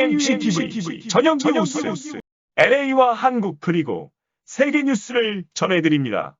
UMCTV 전영기 뉴스 LA와 한국 그리고 세계 뉴스를 전해드립니다.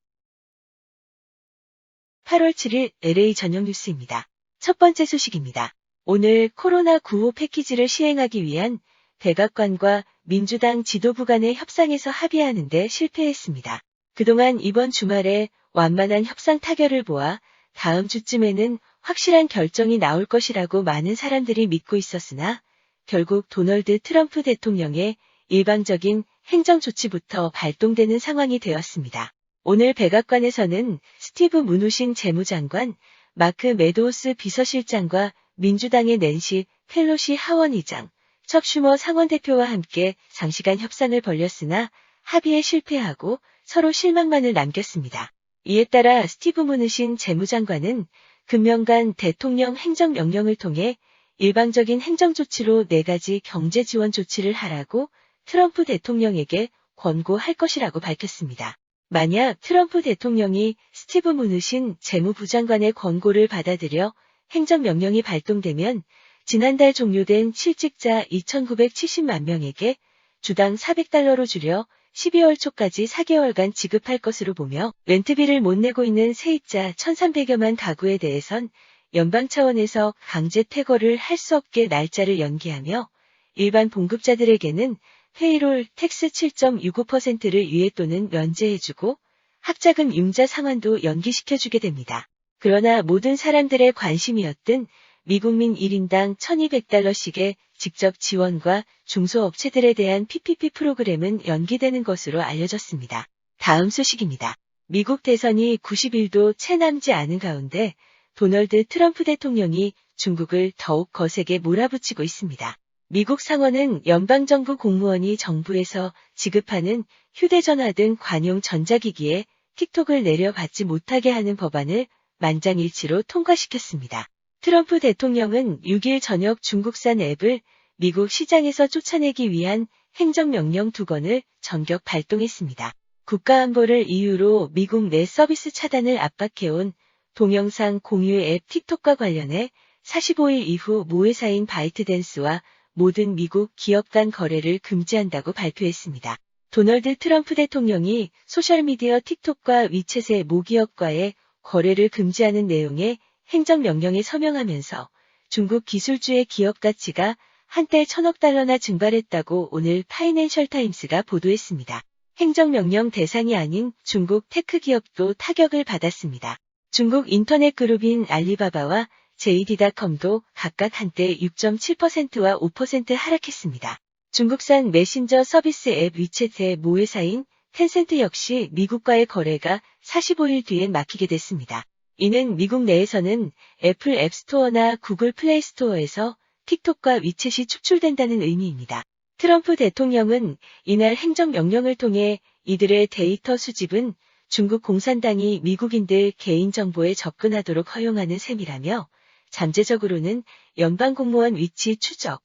8월 7일 LA 전용 뉴스입니다. 첫 번째 소식입니다. 오늘 코로나9호 패키지를 시행하기 위한 백악관과 민주당 지도부 간의 협상에서 합의하는 데 실패했습니다. 그동안 이번 주말에 완만한 협상 타결을 보아 다음 주쯤에는 확실한 결정이 나올 것이라고 많은 사람들이 믿고 있었으나 결국 도널드 트럼프 대통령의 일방적인 행정조치부터 발동되는 상황이 되었습니다. 오늘 백악관에서는 스티브 무누신 재무장관, 마크 메도우스 비서실장과 민주당의 낸시 펠로시 하원의장, 척 슈머 상원대표와 함께 장시간 협상을 벌였으나 합의에 실패하고 서로 실망만을 남겼습니다. 이에 따라 스티브 무누신 재무장관은 금년간 대통령 행정명령을 통해 일방적인 행정조치로 4가지 경제지원 조치를 하라고 트럼프 대통령에게 권고할 것이라고 밝혔습니다. 만약 트럼프 대통령이 스티브 무누신 재무부 장관의 권고를 받아들여 행정명령이 발동되면 지난달 종료된 실직자 2,970만 명에게 주당 $400로 줄여 12월 초까지 4개월간 지급할 것으로 보며 렌트비를 못 내고 있는 세입자 1,300여만 가구에 대해선 연방 차원에서 강제 퇴거를 할 수 없게 날짜를 연기하며 일반 봉급자들에게는 페이롤 텍스 7.65%를 유예 또는 면제해주고 학자금 융자 상환도 연기시켜주게 됩니다. 그러나 모든 사람들의 관심이었던 미국민 1인당 $1,200씩의 직접 지원과 중소업체들에 대한 PPP 프로그램은 연기되는 것으로 알려졌습니다. 다음 소식입니다. 미국 대선이 90일도 채 남지 않은 가운데 도널드 트럼프 대통령이 중국을 더욱 거세게 몰아붙이고 있습니다. 미국 상원은 연방정부 공무원이 정부에서 지급하는 휴대전화 등 관용 전자기기에 틱톡을 내려받지 못하게 하는 법안을 만장일치로 통과시켰습니다. 트럼프 대통령은 6일 저녁 중국산 앱을 미국 시장에서 쫓아내기 위한 행정명령 2건을 전격 발동했습니다. 국가안보를 이유로 미국 내 서비스 차단을 압박해온 동영상 공유 앱 틱톡과 관련해 45일 이후 모회사인 바이트댄스와 모든 미국 기업 간 거래를 금지한다고 발표했습니다. 도널드 트럼프 대통령이 소셜미디어 틱톡과 위챗의 모기업과의 거래를 금지하는 내용의 행정명령에 서명하면서 중국 기술주의 기업 가치가 한때 $1,000억 증발했다고 오늘 파이낸셜 타임스가 보도했습니다. 행정명령 대상이 아닌 중국 테크 기업도 타격을 받았습니다. 중국 인터넷 그룹인 알리바바와 JD.com도 각각 한때 6.7%와 5% 하락했습니다. 중국산 메신저 서비스 앱 위챗의 모회사인 텐센트 역시 미국과의 거래가 45일 뒤엔 막히게 됐습니다. 이는 미국 내에서는 애플 앱스토어나 구글 플레이스토어에서 틱톡과 위챗이 축출된다는 의미입니다. 트럼프 대통령은 이날 행정명령을 통해 이들의 데이터 수집은 중국 공산당이 미국인들 개인정보에 접근하도록 허용하는 셈이라며 잠재적으로는 연방공무원 위치 추적,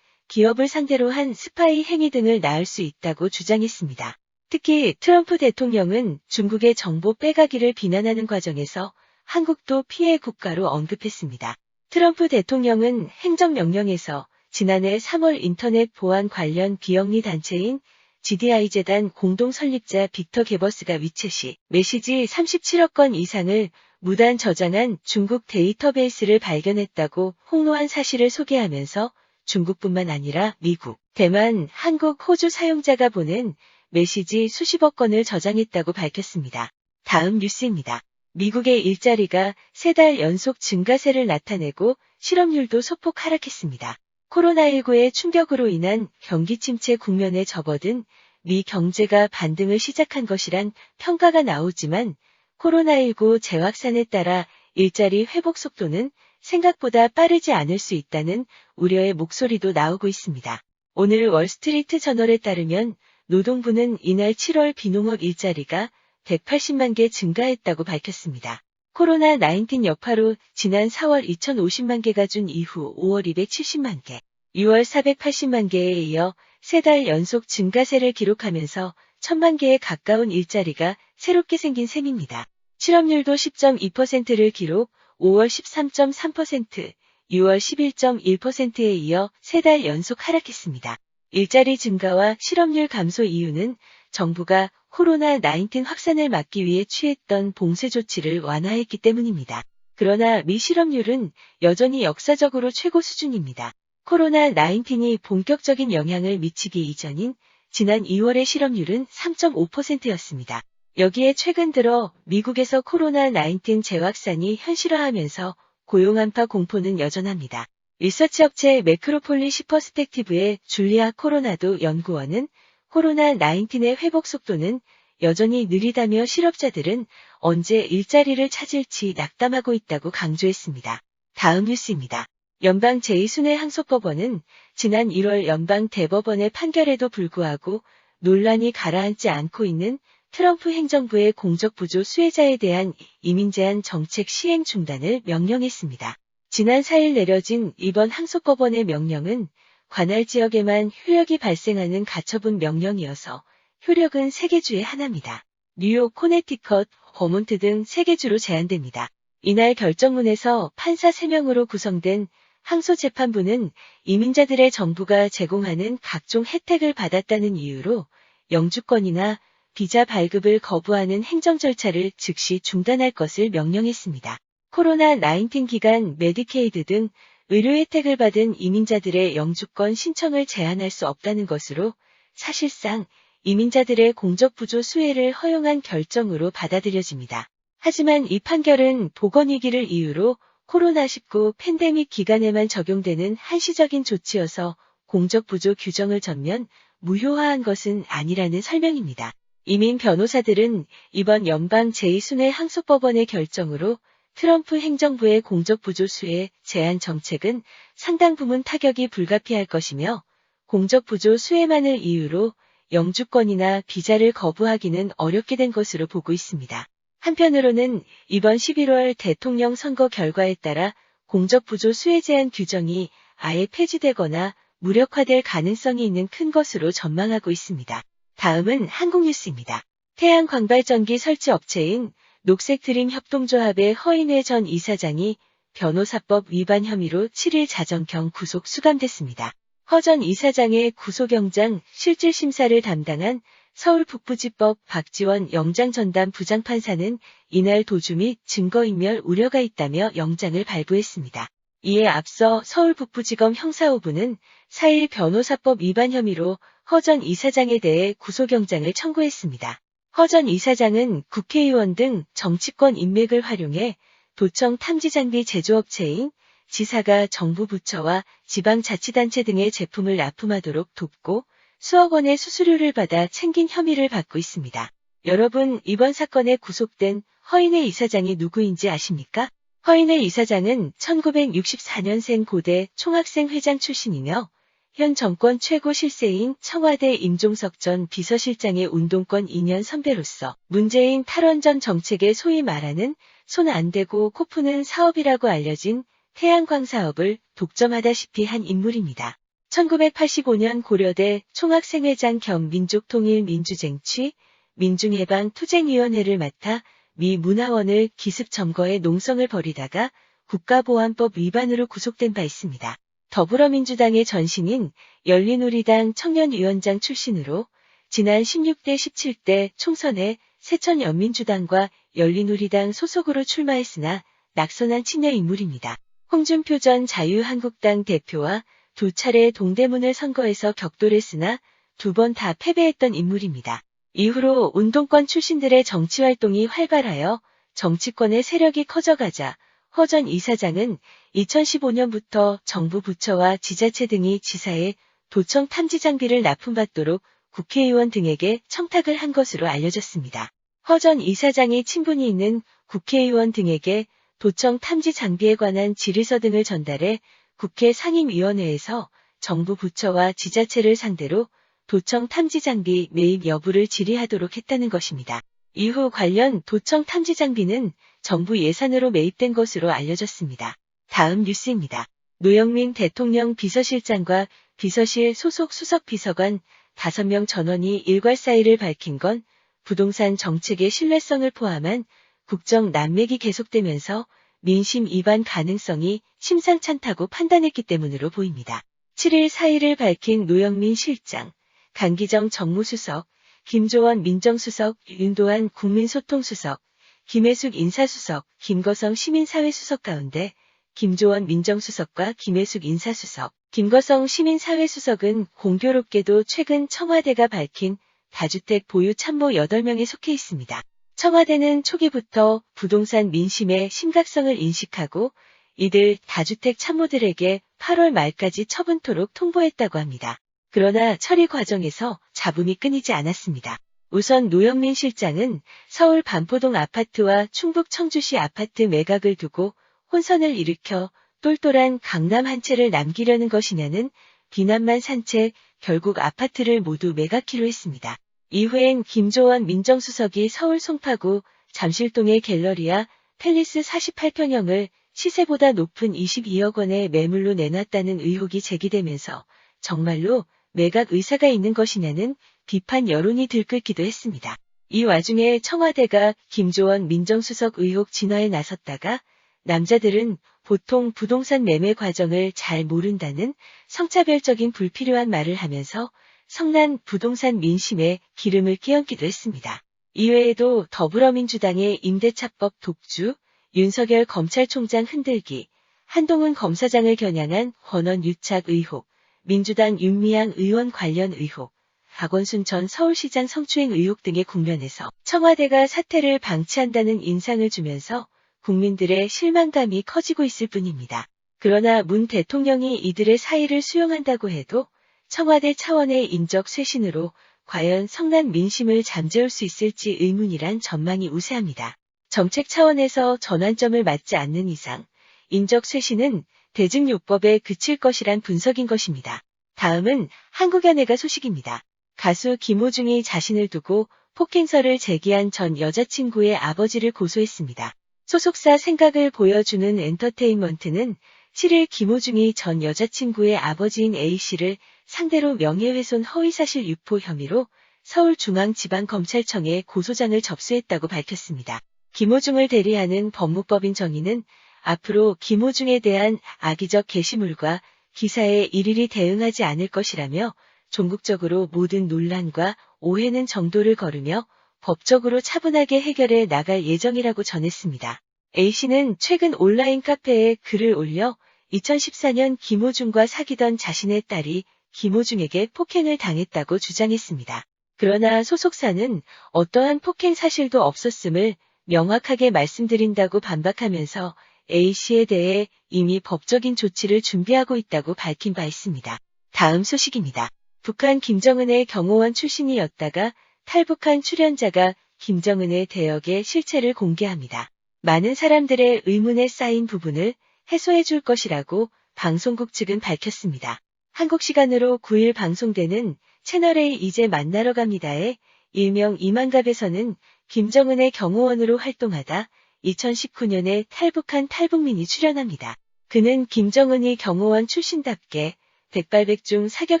기업을 상대로 한 스파이 행위 등을 낳을 수 있다고 주장했습니다. 특히 트럼프 대통령은 중국의 정보 빼가기를 비난하는 과정에서 한국도 피해 국가로 언급했습니다. 트럼프 대통령은 행정명령에서 지난해 3월 인터넷 보안 관련 비영리 단체인 GDI 재단 공동 설립자 빅터 게버스가 위챗이 메시지 37억 건 이상을 무단 저장한 중국 데이터베이스를 발견했다고 폭로한 사실을 소개하면서 중국뿐만 아니라 미국, 대만, 한국, 호주 사용자가 보낸 메시지 수십억 건을 저장했다고 밝혔습니다. 다음 뉴스입니다. 미국의 일자리가 3달 연속 증가세를 나타내고 실업률도 소폭 하락했습니다. 코로나19의 충격으로 인한 경기 침체 국면에 접어든 미 경제가 반등을 시작한 것이란 평가가 나오지만 코로나19 재확산에 따라 일자리 회복 속도는 생각보다 빠르지 않을 수 있다는 우려의 목소리도 나오고 있습니다. 오늘 월스트리트 저널에 따르면 노동부는 이날 7월 비농업 일자리가 180만 개 증가했다고 밝혔습니다. 코로나19 여파로 지난 4월 2,050만 개가 준 이후 5월 270만 개, 6월 480만 개에 이어 3달 연속 증가세를 기록하면서 1,000만 개에 가까운 일자리가 새롭게 생긴 셈입니다. 실업률도 10.2%를 기록, 5월 13.3%, 6월 11.1%에 이어 3달 연속 하락했습니다. 일자리 증가와 실업률 감소 이유는 정부가 코로나19 확산을 막기 위해 취했던 봉쇄 조치를 완화했기 때문입니다. 그러나 미 실업률은 여전히 역사적으로 최고 수준입니다. 코로나19이 본격적인 영향을 미치기 이전인 지난 2월의 실업률은 3.5%였습니다. 여기에 최근 들어 미국에서 코로나19 재확산이 현실화하면서 고용 안파 공포는 여전합니다. 리서치 업체 매크로폴리시 퍼스펙티브의 줄리아 코로나도 연구원은 코로나19의 회복 속도는 여전히 느리다며 실업자들은 언제 일자리를 찾을지 낙담하고 있다고 강조했습니다. 다음 뉴스입니다. 연방 제2순회항소법원은 지난 1월 연방 대법원의 판결에도 불구하고 논란이 가라앉지 않고 있는 트럼프 행정부의 공적부조 수혜자에 대한 이민 제한 정책 시행 중단을 명령했습니다. 지난 4일 내려진 이번 항소법원의 명령은 관할 지역에만 효력이 발생하는 가처분 명령이어서 효력은 3개 주의 하나입니다. 뉴욕, 코네티컷, 버몬트 등 3개 주로 제한됩니다. 이날 결정문에서 판사 3명으로 구성된 항소재판부는 이민자들의 정부가 제공하는 각종 혜택을 받았다는 이유로 영주권이나 비자 발급을 거부하는 행정 절차를 즉시 중단할 것을 명령했습니다. 코로나19 기간 메디케이드 등 의료 혜택을 받은 이민자들의 영주권 신청을 제한할 수 없다는 것으로 사실상 이민자들의 공적부조 수혜를 허용한 결정으로 받아들여집니다. 하지만 이 판결은 보건위기를 이유로 코로나19 팬데믹 기간에만 적용되는 한시적인 조치여서 공적부조 규정을 전면 무효화한 것은 아니라는 설명입니다. 이민 변호사들은 이번 연방 제2순회 항소법원의 결정으로 트럼프 행정부의 공적부조 수혜 제한 정책은 상당 부분 타격이 불가피할 것이며 공적부조 수혜만을 이유로 영주권이나 비자를 거부하기는 어렵게 된 것으로 보고 있습니다. 한편으로는 이번 11월 대통령 선거 결과에 따라 공적부조 수혜 제한 규정이 아예 폐지되거나 무력화될 가능성이 있는 큰 것으로 전망하고 있습니다. 다음은 한국 뉴스입니다. 태양광발전기 설치 업체인 녹색드림 협동조합의 허인회 전 이사장이 변호사법 위반 혐의로 7일 자정경 구속 수감됐습니다. 허 전 이사장의 구속영장 실질심사를 담당한 서울북부지법 박지원 영장전담 부장판사는 이날 도주 및 증거인멸 우려가 있다며 영장을 발부했습니다. 이에 앞서 서울북부지검 형사5부는 4일 변호사법 위반 혐의로 허 전 이사장에 대해 구속영장을 청구했습니다. 허 전 이사장은 국회의원 등 정치권 인맥을 활용해 도청 탐지장비 제조업체인 지사가 정부 부처와 지방자치단체 등의 제품을 납품하도록 돕고 수억 원의 수수료를 받아 챙긴 혐의를 받고 있습니다. 여러분, 이번 사건에 구속된 허인회 이사장이 누구인지 아십니까? 허인회 이사장은 1964년생 고대 총학생회장 출신이며 현 정권 최고 실세인 청와대 임종석 전 비서실장의 운동권 2년 선배로서 문재인 탈원전 정책에 소위 말하는 손 안 대고 코 푸는 사업이라고 알려진 태양광 사업을 독점하다시피 한 인물입니다. 1985년 고려대 총학생회장 겸 민족통일민주쟁취 민중해방투쟁위원회를 맡아 미 문화원을 기습 점거해 농성을 벌이다가 국가보안법 위반으로 구속된 바 있습니다. 더불어민주당의 전신인 열린우리당 청년위원장 출신으로 지난 16대 17대 총선에 새천연민주당과 열린우리당 소속으로 출마했으나 낙선한 친여 인물입니다. 홍준표 전 자유한국당 대표와 2차례 동대문을 선거에서 격돌했으나 2번 다 패배했던 인물입니다. 이후로 운동권 출신들의 정치활동이 활발하여 정치권의 세력이 커져가자 허 전 이사장은 2015년부터 정부 부처와 지자체 등이 지사에 도청 탐지 장비를 납품받도록 국회의원 등에게 청탁을 한 것으로 알려졌습니다. 허 전 이사장이 친분이 있는 국회의원 등에게 도청 탐지 장비에 관한 질의서 등을 전달해 국회 상임위원회에서 정부 부처와 지자체를 상대로 도청 탐지 장비 매입 여부를 질의하도록 했다는 것입니다. 이후 관련 도청 탐지 장비는 정부 예산으로 매입된 것으로 알려졌습니다. 다음 뉴스입니다. 노영민 대통령 비서실장과 비서실 소속 수석비서관 5명 전원이 일괄 사의를 밝힌 건 부동산 정책의 신뢰성을 포함한 국정 난맥이 계속되면서 민심 위반 가능성이 심상찮다고 판단했기 때문으로 보입니다. 7일 사의를 밝힌 노영민 실장, 강기정 정무수석, 김조원 민정수석, 윤도한 국민소통수석, 김혜숙 인사수석, 김거성 시민사회수석 가운데 김조원 민정수석과 김혜숙 인사수석, 김거성 시민사회수석은 공교롭게도 최근 청와대가 밝힌 다주택 보유 참모 8명에 속해 있습니다. 청와대는 초기부터 부동산 민심의 심각성을 인식하고 이들 다주택 참모들에게 8월 말까지 처분토록 통보했다고 합니다. 그러나 처리 과정에서 잡음이 끊이지 않았습니다. 우선 노영민 실장은 서울 반포동 아파트와 충북 청주시 아파트 매각을 두고 혼선을 일으켜 똘똘한 강남 한 채를 남기려는 것이냐는 비난만 산 채 결국 아파트를 모두 매각키로 했습니다. 이후엔 김조원 민정수석이 서울 송파구 잠실동의 갤러리아 팰리스 48평형을 시세보다 높은 22억 원의 매물로 내놨다는 의혹이 제기되면서 정말로 매각 의사가 있는 것이냐는 비판 여론이 들끓기도 했습니다. 이 와중에 청와대가 김조원 민정수석 의혹 진화에 나섰다가 남자들은 보통 부동산 매매 과정을 잘 모른다는 성차별적인 불필요한 말을 하면서 성난 부동산 민심에 기름을 끼얹기도 했습니다. 이외에도 더불어민주당의 임대차법 독주, 윤석열 검찰총장 흔들기, 한동훈 검사장을 겨냥한 권원 유착 의혹, 민주당 윤미향 의원 관련 의혹, 박원순 전 서울시장 성추행 의혹 등의 국면에서 청와대가 사태를 방치한다는 인상을 주면서 국민들의 실망감이 커지고 있을 뿐입니다. 그러나 문 대통령이 이들의 사의를 수용한다고 해도 청와대 차원의 인적 쇄신으로 과연 성난 민심을 잠재울 수 있을지 의문이란 전망이 우세합니다. 정책 차원에서 전환점을 맞지 않는 이상 인적 쇄신은 대증요법에 그칠 것이란 분석인 것입니다. 다음은 한국연예가 소식입니다. 가수 김호중이 자신을 두고 폭행설을 제기한 전 여자친구의 아버지를 고소했습니다. 소속사 생각을 보여주는 엔터테인먼트는 7일 김호중이 전 여자친구의 아버지인 A씨를 상대로 명예훼손 허위사실 유포 혐의로 서울중앙지방검찰청에 고소장을 접수했다고 밝혔습니다. 김호중을 대리하는 법무법인 정의는 앞으로 김호중에 대한 악의적 게시물과 기사에 일일이 대응하지 않을 것이라며 전국적으로 모든 논란과 오해는 정도를 거르며 법적으로 차분하게 해결해 나갈 예정이라고 전했습니다. A씨는 최근 온라인 카페에 글을 올려 2014년 김호중과 사귀던 자신의 딸이 김호중에게 폭행을 당했다고 주장했습니다. 그러나 소속사는 어떠한 폭행 사실도 없었음을 명확하게 말씀드린다고 반박하면서 A씨에 대해 이미 법적인 조치를 준비하고 있다고 밝힌 바 있습니다. 다음 소식입니다. 북한 김정은의 경호원 출신이었다가 탈북한 출연자가 김정은의 대역의 실체를 공개합니다. 많은 사람들의 의문에 쌓인 부분을 해소해 줄 것이라고 방송국 측은 밝혔습니다. 한국 시간으로 9일 방송되는 채널A 이제 만나러 갑니다에 일명 이만갑에서는 김정은의 경호원으로 활동하다 2019년에 탈북한 탈북민이 출연합니다. 그는 김정은이 경호원 출신답게 백발백중 사격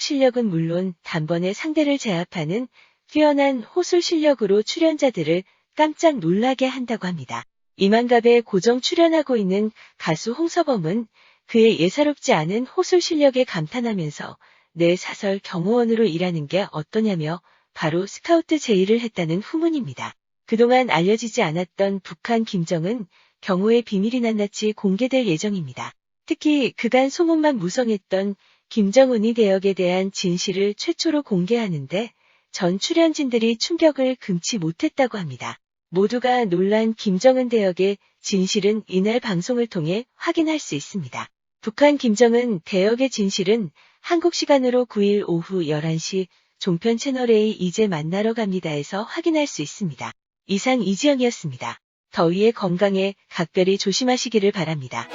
실력은 물론 단번에 상대를 제압하는 뛰어난 호술 실력으로 출연자들을 깜짝 놀라게 한다고 합니다. 이만갑에 고정 출연하고 있는 가수 홍서범은 그의 예사롭지 않은 호술 실력에 감탄하면서 내 사설 경호원으로 일하는 게 어떠냐며 바로 스카우트 제의를 했다는 후문입니다. 그동안 알려지지 않았던 북한 김정은 경호의 비밀이 낱낱이 공개될 예정입니다. 특히 그간 소문만 무성했던 김정은이 대역에 대한 진실을 최초로 공개하는데 전 출연진들이 충격을 금치 못했다고 합니다. 모두가 놀란 김정은 대역의 진실은 이날 방송을 통해 확인할 수 있습니다. 북한 김정은 대역의 진실은 한국 시간으로 9일 오후 11시 종편 채널A 이제 만나러 갑니다에서 확인할 수 있습니다. 이상 이지영이었습니다. 더위에 건강에 각별히 조심하시기를 바랍니다.